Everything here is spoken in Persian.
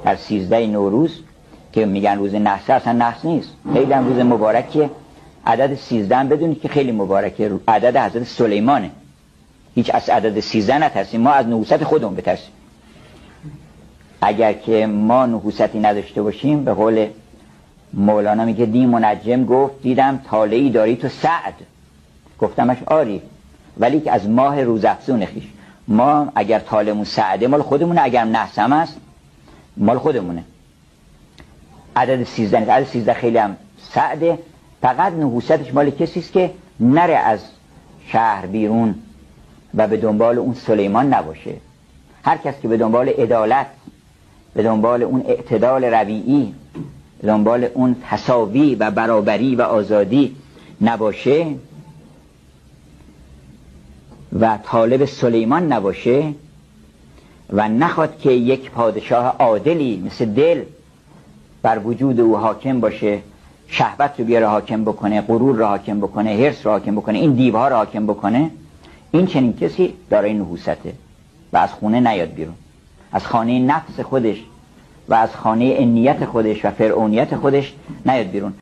در 13 نوروز که میگن روز نحس، اصلا نحس نیست، خیلی هم روز مبارکیه. عدد 13 هم بدونید که خیلی مبارکه، عدد حضرت سلیمانه. هیچ از عدد 13 نترسیم، ما از نحوست خودمون بترسیم. اگر که ما نحوستی نداشته باشیم، به قول مولانا میگه دی منجم گفت دیدم طالعی داری تو سعد، گفتمش آری ولی که از ماه روزافزون خویش. ما اگر طالعمون سعده مال خودمونه، اگر نحس هم است مال خودمونه. عدد 13 نیست، عدد 13 خیلی هم سعده، فقط نحوستش مال کسی است که نره از شهر بیرون و به دنبال اون سلیمان نباشه. هر کس که به دنبال عدالت، به دنبال اون اعتدال ربیعی، به دنبال اون تساوی و برابری و آزادی نباشه و طالب سلیمان نباشه و نخواد که یک پادشاه عادلی مثل دل بر وجود او حاکم باشه، شهوت رو بیاره حاکم بکنه، غرور رو حاکم بکنه، حرص رو حاکم بکنه، این دیوها رو حاکم بکنه، این چنین کسی دارای نحوسته و از خونه نیاد بیرون، از خانه نفس خودش و از خانه انیت خودش و فرعونیت خودش نیاد بیرون.